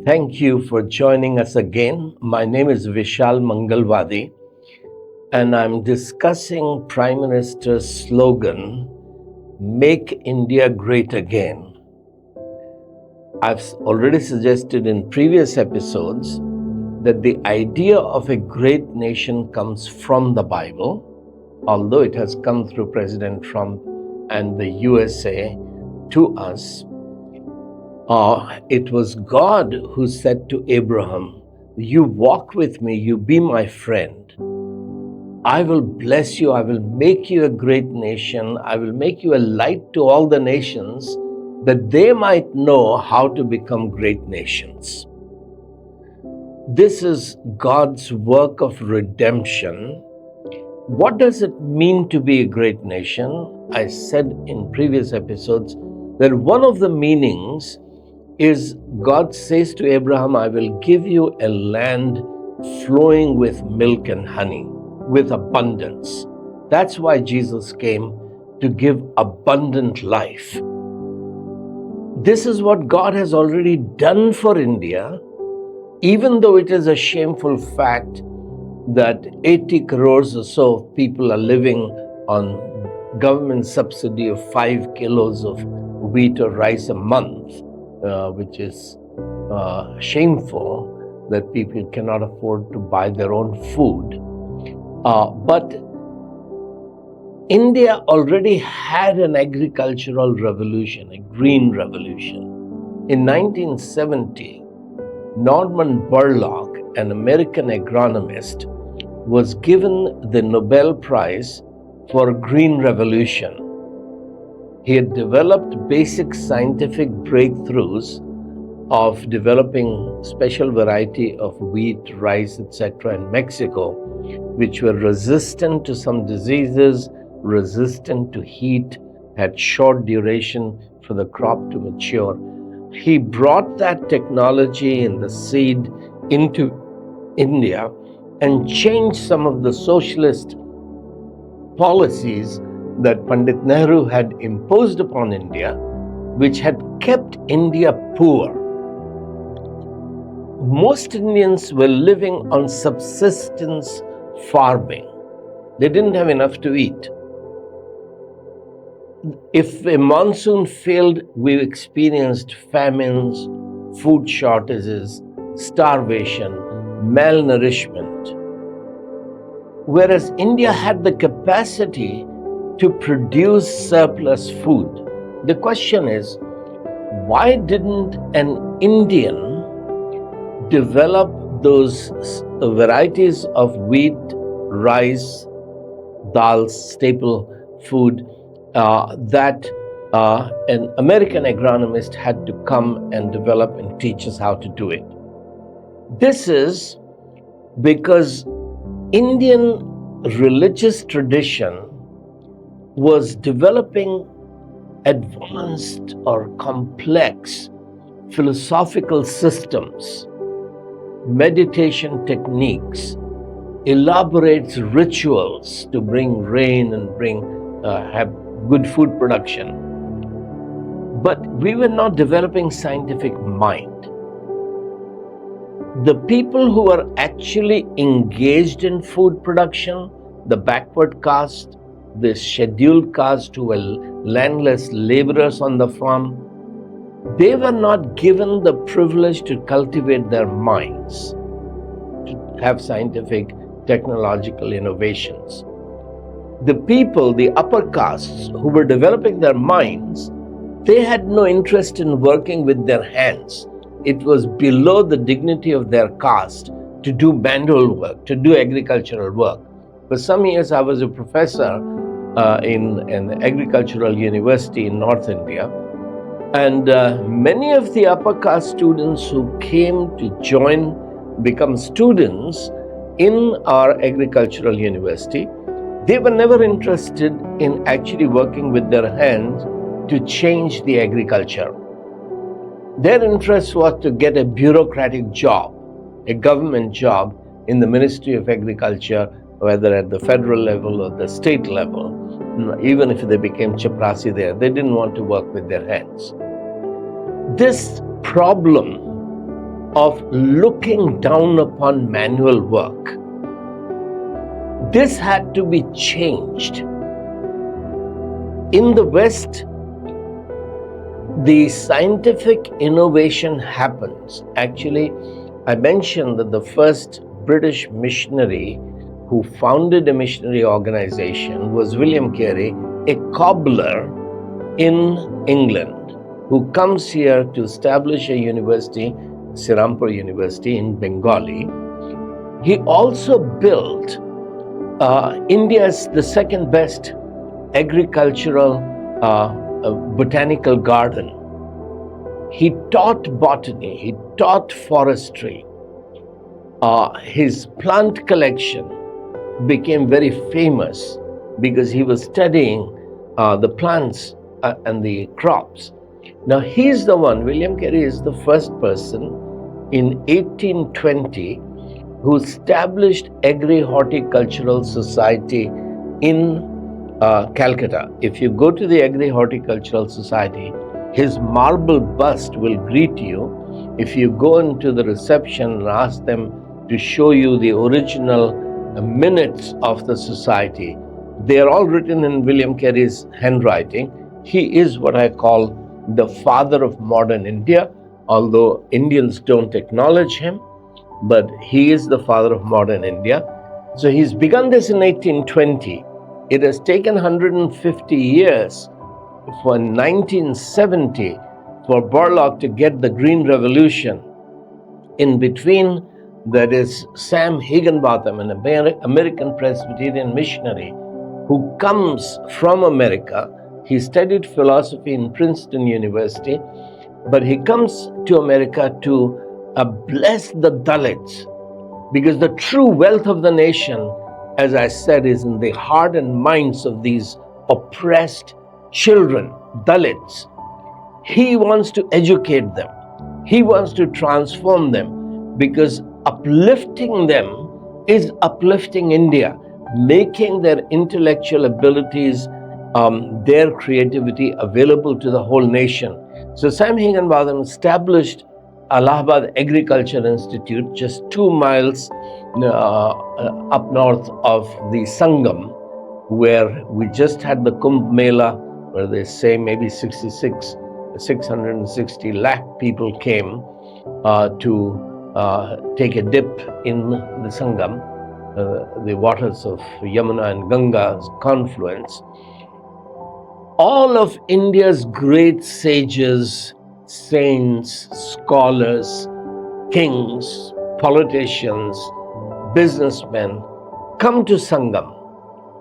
Thank you for joining us again. My name is Vishal Mangalwadi, and I'm discussing Prime Minister's slogan, Make India Great Again. I've already suggested in previous episodes that the idea of a great nation comes from the Bible, although it has come through President Trump and the USA to us. It was God who said to Abraham, "You walk with me, you be my friend. I will bless you, I will make you a great nation, I will make you a light to all the nations, that they might know how to become great nations." This is God's work of redemption. What does it mean to be a great nation? I said in previous episodes that one of the meanings is God says to Abraham, "I will give you a land flowing with milk and honey, with abundance." That's why Jesus came, to give abundant life. This is what God has already done for India, even though it is a shameful fact that 80 crores or so of people are living on government subsidy of 5 kilos of wheat or rice a month. Which is shameful that people cannot afford to buy their own food. But India already had an agricultural revolution, a green revolution. In 1970, Norman Borlaug, an American agronomist, was given the Nobel Prize for Green Revolution. He had developed basic scientific breakthroughs of developing special variety of wheat, rice, etc. in Mexico, which were resistant to some diseases, resistant to heat, had short duration for the crop to mature. He brought that technology and the seed into India and changed some of the socialist policies that Pandit Nehru had imposed upon India, which had kept India poor. Most Indians were living on subsistence farming. They didn't have enough to eat. If a monsoon failed, we experienced famines, food shortages, starvation, malnourishment. Whereas India had the capacity to produce surplus food. The question is, why didn't an Indian develop those varieties of wheat, rice, dal, staple food that an American agronomist had to come and develop and teach us how to do it? This is because Indian religious tradition was developing advanced or complex philosophical systems, meditation techniques, elaborate rituals to bring rain and have good food production. But we were not developing scientific mind. The people who were actually engaged in food production, the backward caste, the scheduled caste who were landless laborers on the farm, they were not given the privilege to cultivate their minds, to have scientific, technological innovations. The people, the upper castes who were developing their minds, they had no interest in working with their hands. It was below the dignity of their caste to do manual work, to do agricultural work. For some years, I was a professor in an agricultural university in North India. And many of the upper caste students who came to become students in our agricultural university, they were never interested in actually working with their hands to change the agriculture. Their interest was to get a bureaucratic job, a government job in the Ministry of Agriculture, whether at the federal level or the state level. Even if they became chaprasi there, they didn't want to work with their hands. This problem of looking down upon manual work. This had to be changed. In the West, the scientific innovation happens. Actually, I mentioned that the first British missionary who founded a missionary organization was William Carey, a cobbler in England, who comes here to establish a university, Sirampur University in Bengali. He also built India's the second best agricultural botanical garden. He taught botany, he taught forestry. His plant collection became very famous because he was studying the plants and the crops. Now he's the one, William Carey is the first person in 1820 who established Agri-Horticultural Society in Calcutta. If you go to the Agri-Horticultural Society, his marble bust will greet you. If you go into the reception and ask them to show you the original minutes of the society, they are all written in William Carey's handwriting. He is what I call the father of modern India, although Indians don't acknowledge him, but he is the father of modern India. So he's begun this in 1820. It has taken 150 years for 1970 for Borlaug to get the Green Revolution. In between, there is Sam Higginbotham, an American Presbyterian missionary who comes from America. He studied philosophy in Princeton University, but he comes to America to bless the Dalits, because the true wealth of the nation, as I said, is in the heart and minds of these oppressed children, Dalits. He wants to educate them. He wants to transform them, because uplifting them is uplifting India, making their intellectual abilities, their creativity available to the whole nation. So Sam Higginbotham established Allahabad Agriculture Institute, just 2 miles up north of the Sangam, where we just had the Kumbh Mela, where they say maybe 660 lakh people came to take a dip in the Sangam, the waters of Yamuna and Ganga's confluence. All of India's great sages, saints, scholars, kings, politicians, businessmen come to Sangam.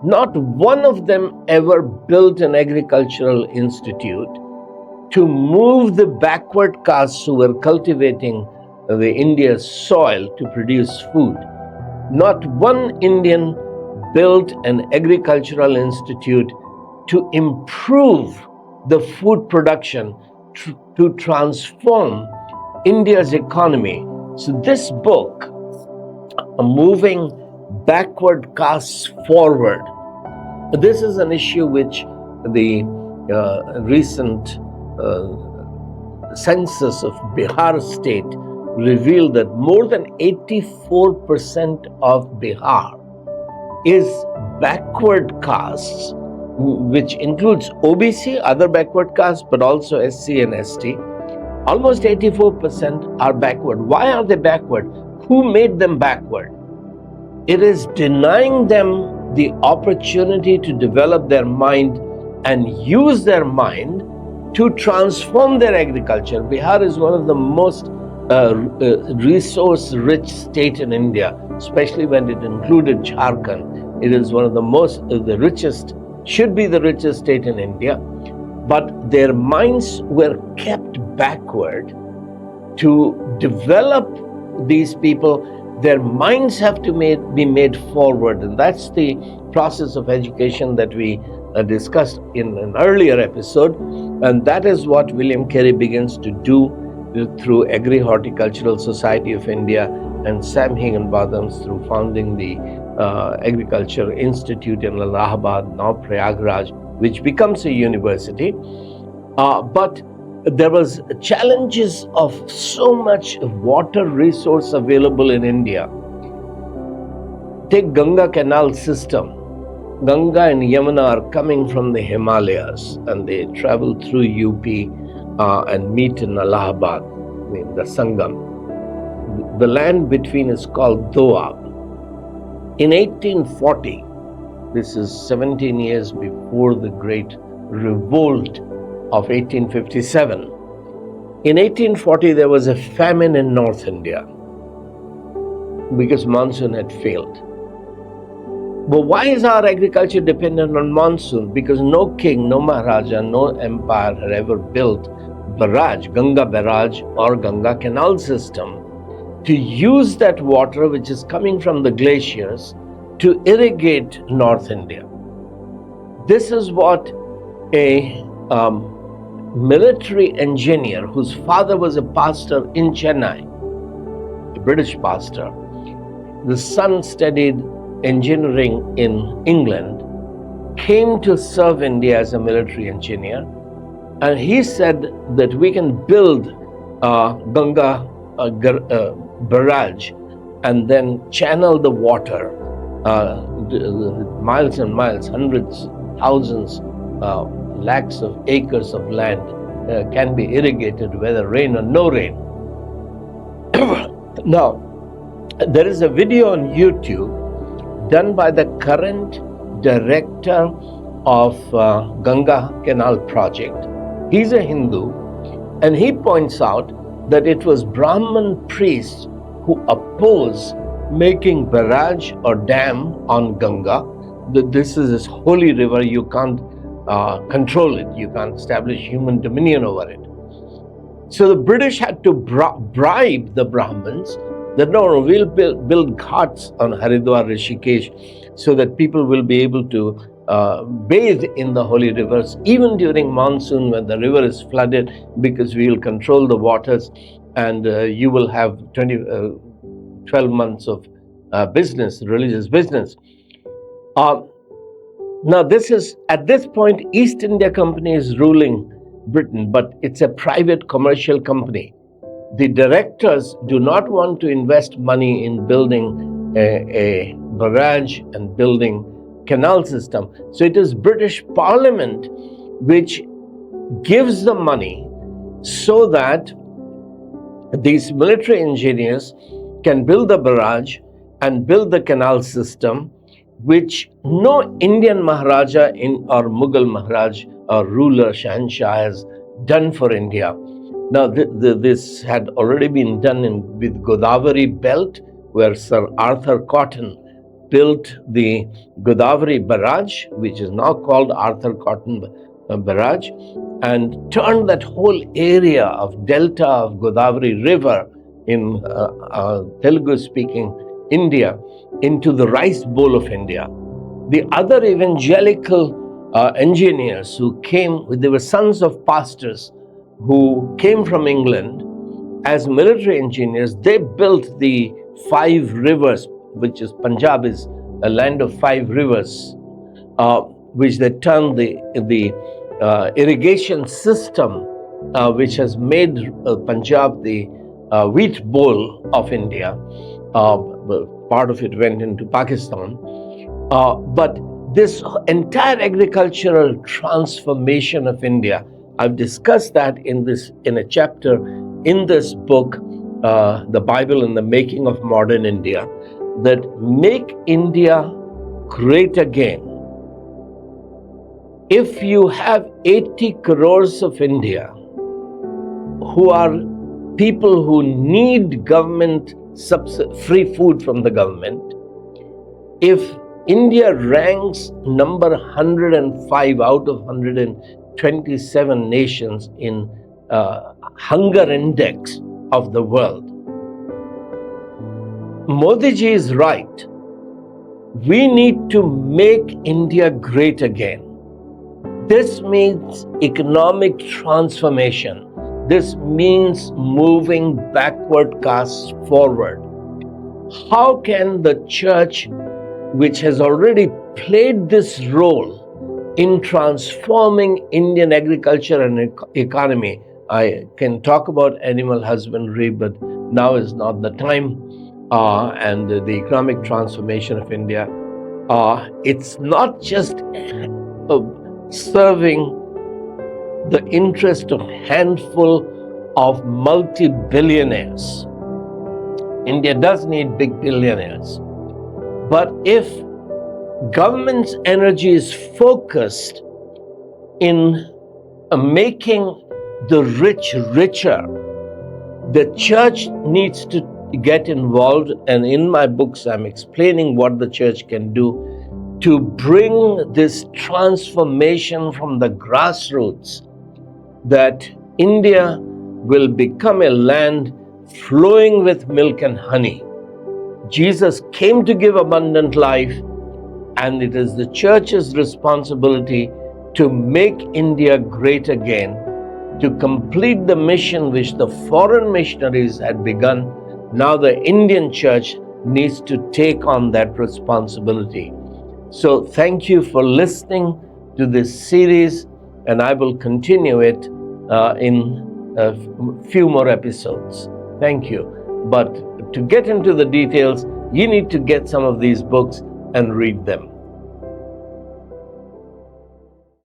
Not one of them ever built an agricultural institute to move the backward castes who were cultivating the India's soil to produce food. Not one Indian built an agricultural institute to improve the food production, to transform India's economy. So this book, Moving Backward Castes Forward, this is an issue which the recent census of Bihar state revealed that more than 84% of Bihar is backward castes, which includes OBC, other backward castes, but also SC and ST. Almost 84% are backward. Why are they backward? Who made them backward? It is denying them the opportunity to develop their mind and use their mind to transform their agriculture. Bihar is one of the most resource-rich state in India, especially when it included Jharkhand. It is one of the richest, should be the richest state in India, but their minds were kept backward. To develop these people, their minds have to be made forward, and that's the process of education that we discussed in an earlier episode, and that is what William Carey begins to do through Agri-Horticultural Society of India, and Sam Higginbotham through founding the Agriculture Institute in Allahabad, now Prayagraj, which becomes a university. But There was challenges of so much water resource available in India. Take Ganga canal system. Ganga and Yamuna are coming from the Himalayas and they travel through UP and meet in Allahabad, the Sangam. The land between is called Doab. In 1840, this is 17 years before the great revolt of 1857. In 1840, there was a famine in North India because monsoon had failed. But why is our agriculture dependent on monsoon? Because no king, no Maharaja, no empire had ever built barrage, Ganga barrage or Ganga canal system to use that water which is coming from the glaciers to irrigate North India. This is what a military engineer whose father was a pastor in Chennai, a British pastor. The son studied engineering in England, came to serve India as a military engineer, and he said that we can build Ganga barrage and then channel the water miles and miles, hundreds, thousands, lakhs of acres of land can be irrigated whether rain or no rain. Now, there is a video on YouTube done by the current director of Ganga Canal Project. He's a Hindu, and he points out that it was Brahmin priests who oppose making barrage or dam on Ganga. This is this holy river, you can't control it, you can't establish human dominion over it. So the British had to bribe the Brahmins that no, we'll build ghats on Haridwar, Rishikesh, so that people will be able to bathe in the holy rivers even during monsoon when the river is flooded, because we will control the waters and you will have 12 months of business, religious business. Now this is, at this point, East India Company is ruling Britain, but it's a private commercial company. The directors do not want to invest money in building a barrage and building canal system. So it is British Parliament which gives the money so that these military engineers can build the barrage and build the canal system, which no Indian Maharaja or Mughal Maharaj or ruler Shahanshah has done for India. Now, this had already been done with Godavari belt, where Sir Arthur Cotton built the Godavari barrage, which is now called Arthur Cotton barrage, and turned that whole area of delta of Godavari river in Telugu-speaking India into the rice bowl of India. The other evangelical engineers who came, they were sons of pastors who came from England as military engineers. They built the 5 rivers, which is Punjab is a land of 5 rivers, which they turned the irrigation system, which has made Punjab the wheat bowl of India. Part of it went into Pakistan. But this entire agricultural transformation of India, I've discussed that in a chapter in this book, The Bible and the Making of Modern India, that make India great again. If you have 80 crores of India who are people who need government free food from the government, if India ranks number 105 out of 127 nations in hunger index of the world, Modi ji is right. We need to make India great again. This means economic transformation. This means moving backward castes forward. How can the church, which has already played this role in transforming Indian agriculture and economy, I can talk about animal husbandry, but now is not the time. And the economic transformation of India, it's not just serving the interest of handful of multi-billionaires. India does need big billionaires. But if government's energy is focused in making the rich richer, the church needs to get involved. And in my books, I'm explaining what the church can do to bring this transformation from the grassroots, that India will become a land flowing with milk and honey. Jesus came to give abundant life, and it is the church's responsibility to make India great again, to complete the mission which the foreign missionaries had begun. Now the Indian church needs to take on that responsibility. So thank you for listening to this series, and I will continue it in a few more episodes. Thank you. But to get into the details, you need to get some of these books and read them.